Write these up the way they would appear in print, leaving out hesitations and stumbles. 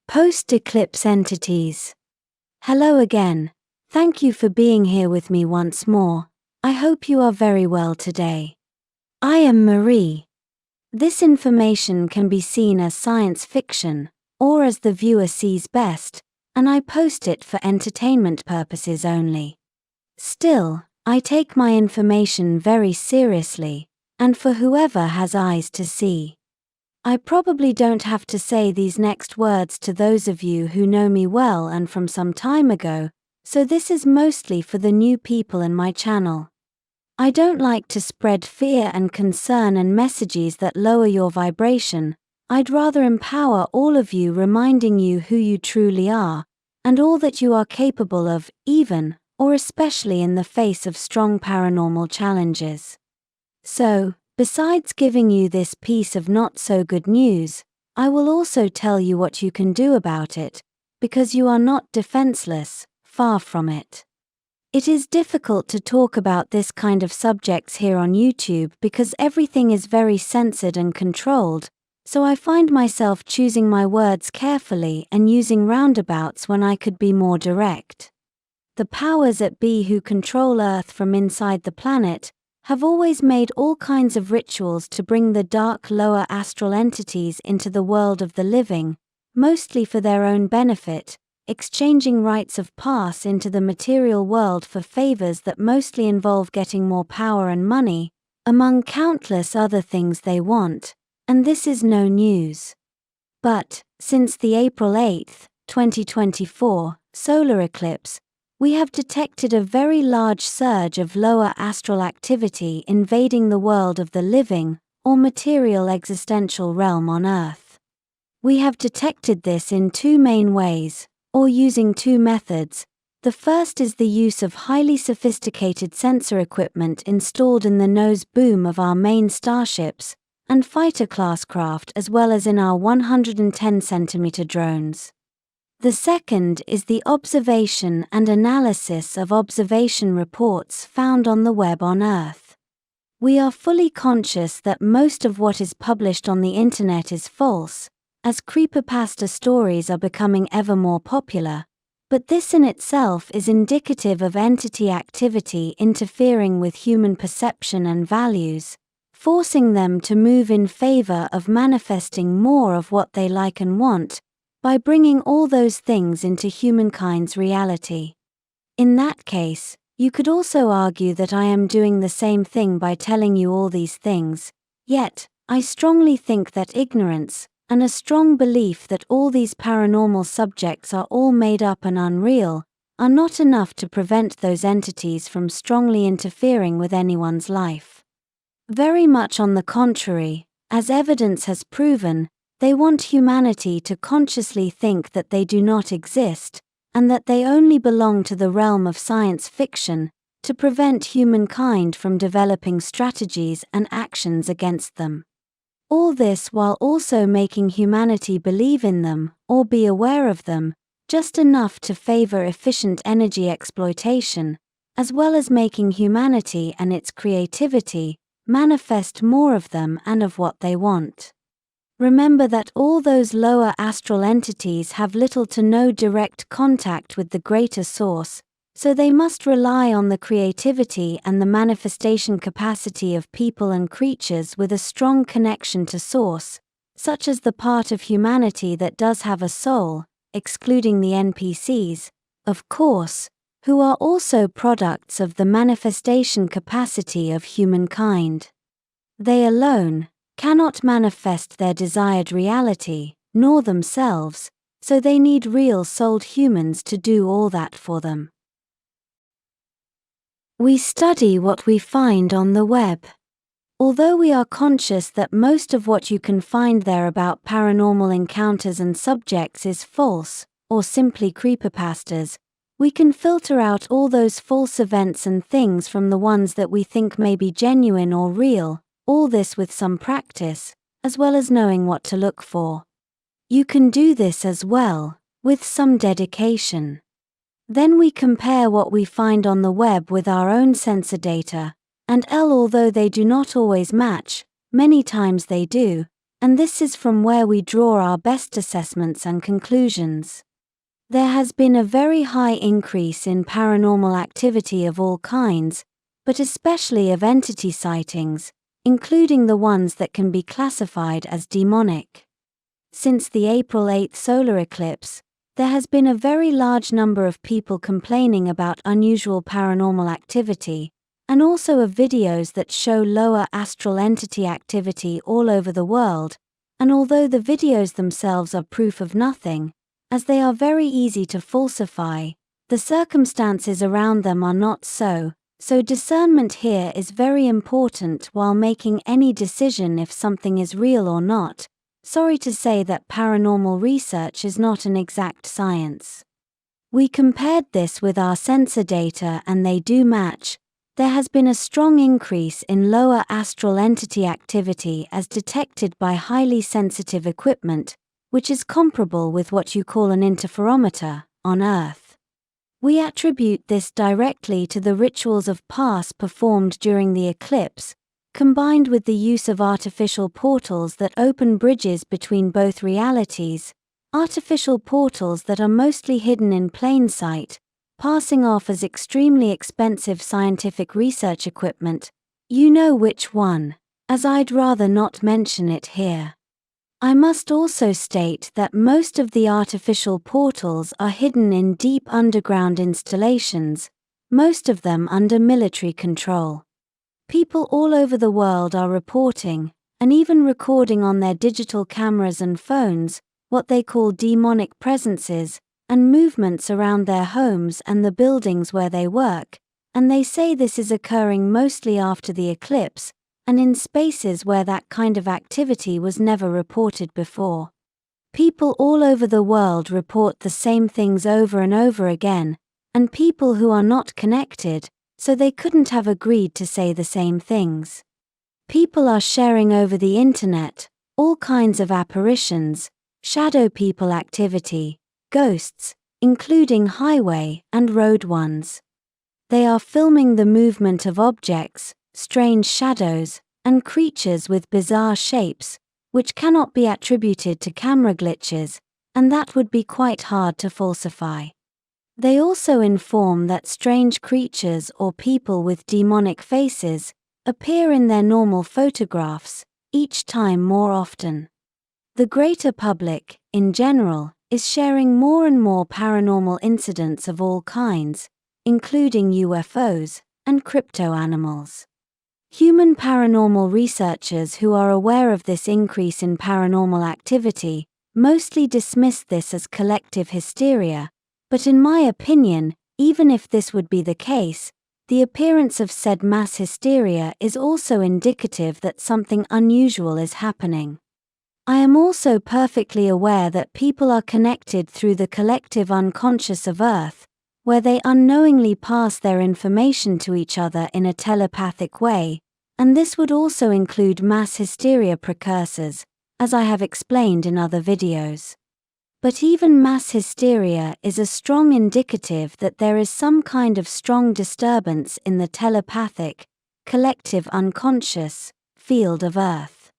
Post-eclipse entities. Hello again. Thank you for being here with me once more. I hope you are very well today. I am Marie. This information can be seen as science fiction, or as the viewer sees best, and I post it for entertainment purposes only. Still, I take my information very seriously, and for whoever has eyes to see. I probably don't have to say these next words to those of you who know me well and from some time ago, so this is mostly for the new people in my channel. I don't like to spread fear and concern and messages that lower your vibration. I'd rather empower all of you, reminding you who you truly are, and all that you are capable of, even, or especially in the face of strong paranormal challenges. So, besides giving you this piece of not so good news, I will also tell you what you can do about it, because you are not defenseless, far from it. It is difficult to talk about this kind of subjects here on YouTube because everything is very censored and controlled, so I find myself choosing my words carefully and using roundabouts when I could be more direct. The powers that be who control Earth from inside the planet have always made all kinds of rituals to bring the dark lower astral entities into the world of the living, mostly for their own benefit, exchanging rites of pass into the material world for favors that mostly involve getting more power and money, among countless other things they want, and this is no news. But, since the April 8, 2024, solar eclipse, we have detected a very large surge of lower astral activity invading the world of the living, or material existential realm on Earth. We have detected this in two main ways, or using two methods. The first is the use of highly sophisticated sensor equipment installed in the nose boom of our main starships and fighter-class craft, as well as in our 110cm drones. The second is the observation and analysis of observation reports found on the web on Earth. We are fully conscious that most of what is published on the internet is false, as creepypasta stories are becoming ever more popular, but this in itself is indicative of entity activity interfering with human perception and values, forcing them to move in favor of manifesting more of what they like and want, by bringing all those things into humankind's reality. In that case, you could also argue that I am doing the same thing by telling you all these things, yet, I strongly think that ignorance, and a strong belief that all these paranormal subjects are all made up and unreal, are not enough to prevent those entities from strongly interfering with anyone's life. Very much on the contrary, as evidence has proven, they want humanity to consciously think that they do not exist, and that they only belong to the realm of science fiction, to prevent humankind from developing strategies and actions against them. All this while also making humanity believe in them, or be aware of them, just enough to favor efficient energy exploitation, as well as making humanity and its creativity manifest more of them and of what they want. Remember that all those lower astral entities have little to no direct contact with the greater source, so they must rely on the creativity and the manifestation capacity of people and creatures with a strong connection to source, such as the part of humanity that does have a soul, excluding the NPCs, of course, who are also products of the manifestation capacity of humankind. They alone cannot manifest their desired reality, nor themselves, so they need real souled humans to do all that for them. We study what we find on the web. Although we are conscious that most of what you can find there about paranormal encounters and subjects is false, or simply creepypastas, we can filter out all those false events and things from the ones that we think may be genuine or real, all this with some practice, as well as knowing what to look for. You can do this as well, with some dedication. Then we compare what we find on the web with our own sensor data, and although they do not always match, many times they do, and this is from where we draw our best assessments and conclusions. There has been a very high increase in paranormal activity of all kinds, but especially of entity sightings, including the ones that can be classified as demonic. Since the April 8 solar eclipse, there has been a very large number of people complaining about unusual paranormal activity, and also of videos that show lower astral entity activity all over the world, and although the videos themselves are proof of nothing, as they are very easy to falsify, the circumstances around them are not so discernment here is very important while making any decision if something is real or not. Sorry to say that paranormal research is not an exact science. We compared this with our sensor data and they do match. There has been a strong increase in lower astral entity activity as detected by highly sensitive equipment, which is comparable with what you call an interferometer, on Earth. We attribute this directly to the rituals of Pass performed during the eclipse, combined with the use of artificial portals that open bridges between both realities, artificial portals that are mostly hidden in plain sight, passing off as extremely expensive scientific research equipment. You know which one, as I'd rather not mention it here. I must also state that most of the artificial portals are hidden in deep underground installations, most of them under military control. People all over the world are reporting, and even recording on their digital cameras and phones, what they call demonic presences, and movements around their homes and the buildings where they work, and they say this is occurring mostly after the eclipse, and in spaces where that kind of activity was never reported before. People all over the world report the same things over and over again, and people who are not connected, so they couldn't have agreed to say the same things. People are sharing over the internet, all kinds of apparitions, shadow people activity, ghosts, including highway and road ones. They are filming the movement of objects, strange shadows, and creatures with bizarre shapes, which cannot be attributed to camera glitches, and that would be quite hard to falsify. They also inform that strange creatures or people with demonic faces appear in their normal photographs, each time more often. The greater public, in general, is sharing more and more paranormal incidents of all kinds, including UFOs and crypto animals. Human paranormal researchers who are aware of this increase in paranormal activity mostly dismiss this as collective hysteria, but in my opinion, even if this would be the case, the appearance of said mass hysteria is also indicative that something unusual is happening. I am also perfectly aware that people are connected through the collective unconscious of Earth, where they unknowingly pass their information to each other in a telepathic way, and this would also include mass hysteria precursors, as I have explained in other videos. But even mass hysteria is a strong indicative that there is some kind of strong disturbance in the telepathic, collective unconscious field of Earth.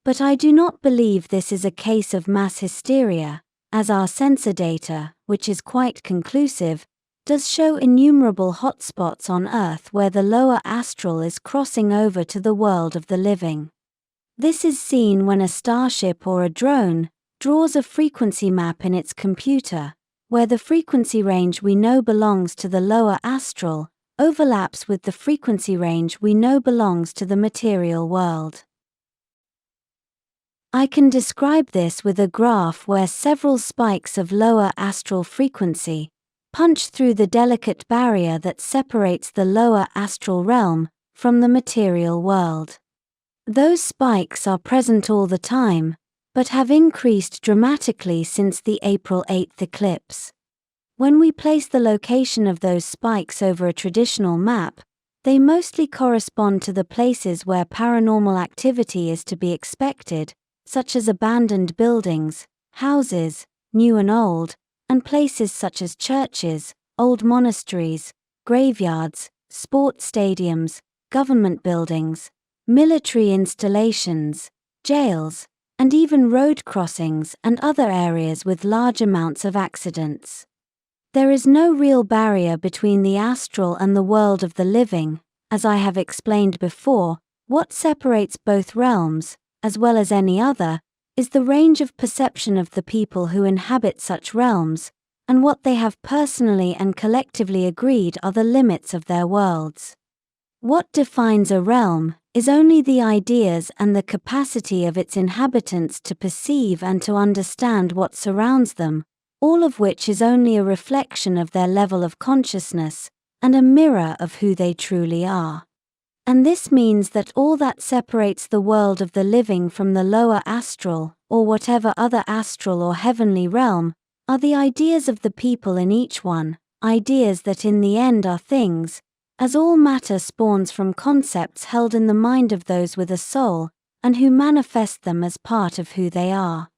But I do not believe this is a case of mass hysteria, as our sensor data, which is quite conclusive, does show innumerable hotspots on Earth where the lower astral is crossing over to the world of the living. This is seen when a starship or a drone draws a frequency map in its computer, where the frequency range we know belongs to the lower astral overlaps with the frequency range we know belongs to the material world. I can describe this with a graph where several spikes of lower astral frequency punch through the delicate barrier that separates the lower astral realm from the material world. Those spikes are present all the time, but have increased dramatically since the April 8 eclipse. When we place the location of those spikes over a traditional map, they mostly correspond to the places where paranormal activity is to be expected, such as abandoned buildings, houses, new and old, and places such as churches, old monasteries, graveyards, sports stadiums, government buildings, military installations, jails, and even road crossings and other areas with large amounts of accidents. There is no real barrier between the astral and the world of the living. As I have explained before, what separates both realms, as well as any other, is the range of perception of the people who inhabit such realms, and what they have personally and collectively agreed are the limits of their worlds. What defines a realm is only the ideas and the capacity of its inhabitants to perceive and to understand what surrounds them, all of which is only a reflection of their level of consciousness, and a mirror of who they truly are. And this means that all that separates the world of the living from the lower astral, or whatever other astral or heavenly realm, are the ideas of the people in each one, ideas that in the end are things, as all matter spawns from concepts held in the mind of those with a soul, and who manifest them as part of who they are.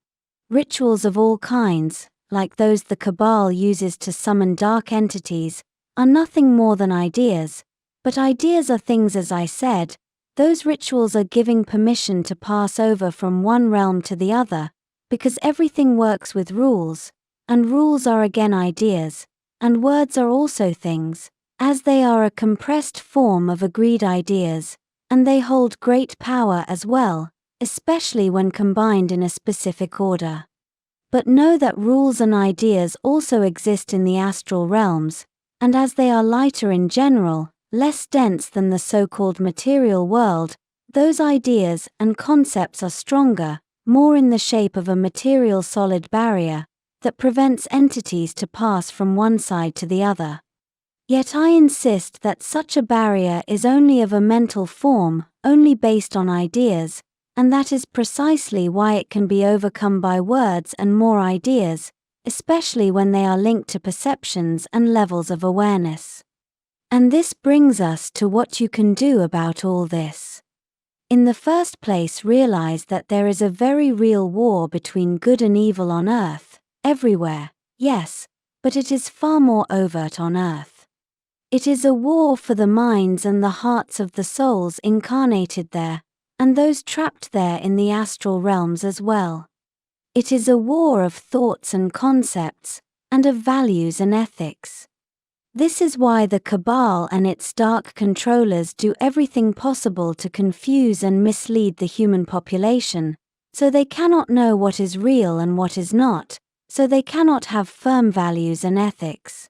Rituals of all kinds, like those the Cabal uses to summon dark entities, are nothing more than ideas, but ideas are things, as I said. Those rituals are giving permission to pass over from one realm to the other, because everything works with rules, and rules are again ideas, and words are also things, as they are a compressed form of agreed ideas, and they hold great power as well, especially when combined in a specific order. But know that rules and ideas also exist in the astral realms, and as they are lighter in general, less dense than the so-called material world, those ideas and concepts are stronger, more in the shape of a material solid barrier, that prevents entities to pass from one side to the other. Yet I insist that such a barrier is only of a mental form, only based on ideas, and that is precisely why it can be overcome by words and more ideas, especially when they are linked to perceptions and levels of awareness. And this brings us to what you can do about all this. In the first place, realize that there is a very real war between good and evil on Earth, everywhere, yes, but it is far more overt on Earth. It is a war for the minds and the hearts of the souls incarnated there, and those trapped there in the astral realms as well. It is a war of thoughts and concepts, and of values and ethics. This is why the Cabal and its dark controllers do everything possible to confuse and mislead the human population, so they cannot know what is real and what is not, so they cannot have firm values and ethics.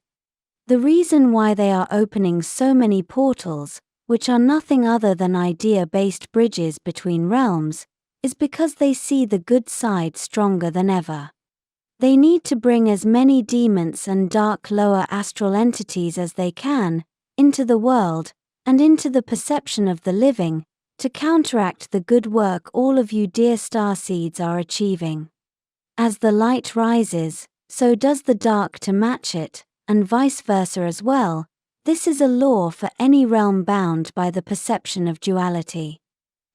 The reason why they are opening so many portals, which are nothing other than idea-based bridges between realms, is because they see the good side stronger than ever. They need to bring as many demons and dark lower astral entities as they can into the world and into the perception of the living to counteract the good work all of you dear starseeds are achieving. As the light rises, so does the dark to match it, and vice versa as well. This is a law for any realm bound by the perception of duality.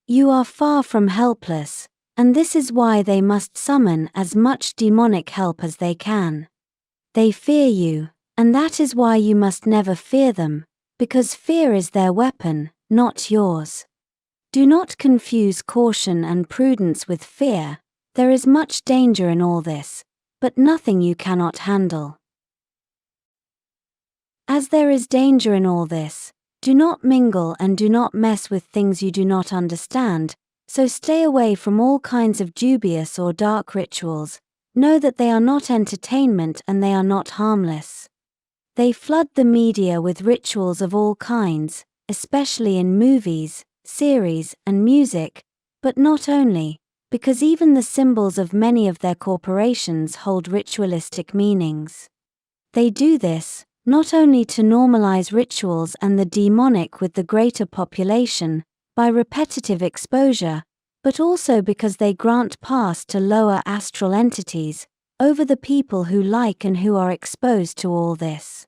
You are far from helpless, and this is why they must summon as much demonic help as they can. They fear you, and that is why you must never fear them, because fear is their weapon, not yours. Do not confuse caution and prudence with fear. There is much danger in all this, but nothing you cannot handle. As there is danger in all this, do not mingle and do not mess with things you do not understand, so stay away from all kinds of dubious or dark rituals. Know that they are not entertainment and they are not harmless. They flood the media with rituals of all kinds, especially in movies, series, and music, but not only, because even the symbols of many of their corporations hold ritualistic meanings. They do this, not only to normalize rituals and the demonic with the greater population, by repetitive exposure, but also because they grant pass to lower astral entities, over the people who like and who are exposed to all this.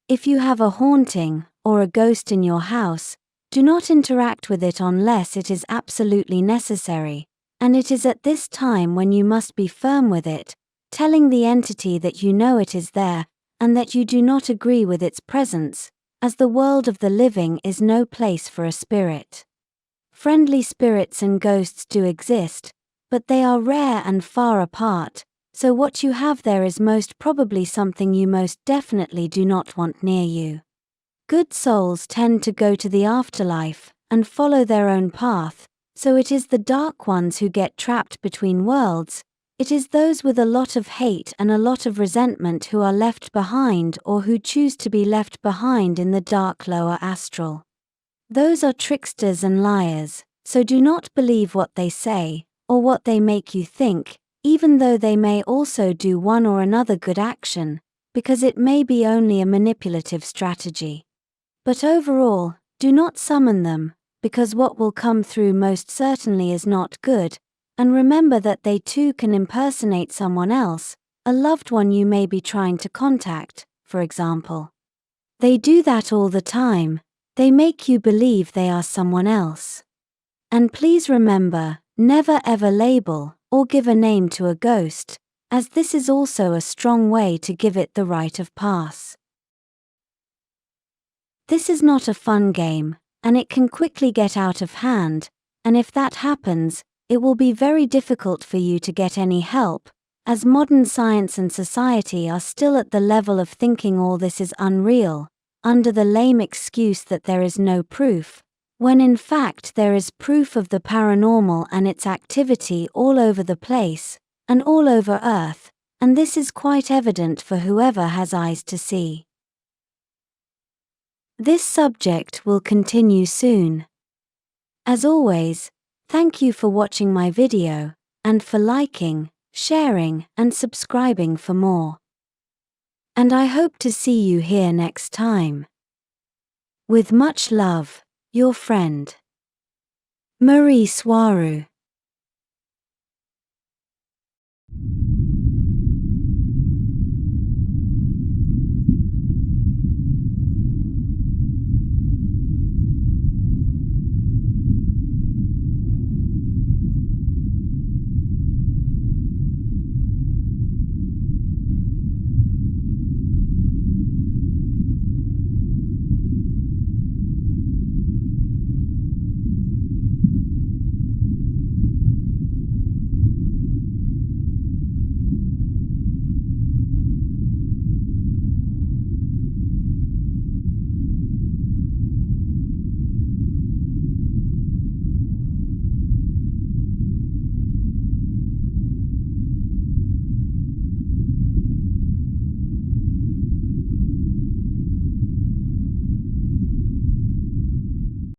If you have a haunting, or a ghost in your house, do not interact with it unless it is absolutely necessary, and it is at this time when you must be firm with it, telling the entity that you know it is there, and that you do not agree with its presence, as the world of the living is no place for a spirit. Friendly spirits and ghosts do exist, but they are rare and far apart, so what you have there is most probably something you most definitely do not want near you. Good souls tend to go to the afterlife and follow their own path, so it is the dark ones who get trapped between worlds. It is those with a lot of hate and a lot of resentment who are left behind or who choose to be left behind in the dark lower astral. Those are tricksters and liars, so do not believe what they say, or what they make you think, even though they may also do one or another good action, because it may be only a manipulative strategy. But overall, do not summon them, because what will come through most certainly is not good, and remember that they too can impersonate someone else, a loved one you may be trying to contact, for example. They do that all the time, they make you believe they are someone else. And please remember, never ever label or give a name to a ghost, as this is also a strong way to give it the right of pass. This is not a fun game, and it can quickly get out of hand, and if that happens, it will be very difficult for you to get any help, as modern science and society are still at the level of thinking all this is unreal, under the lame excuse that there is no proof, when in fact there is proof of the paranormal and its activity all over the place, and all over Earth, and this is quite evident for whoever has eyes to see. This subject will continue soon. As always, thank you for watching my video, and for liking, sharing, and subscribing for more. And I hope to see you here next time. With much love, your friend, Mari Swaruu.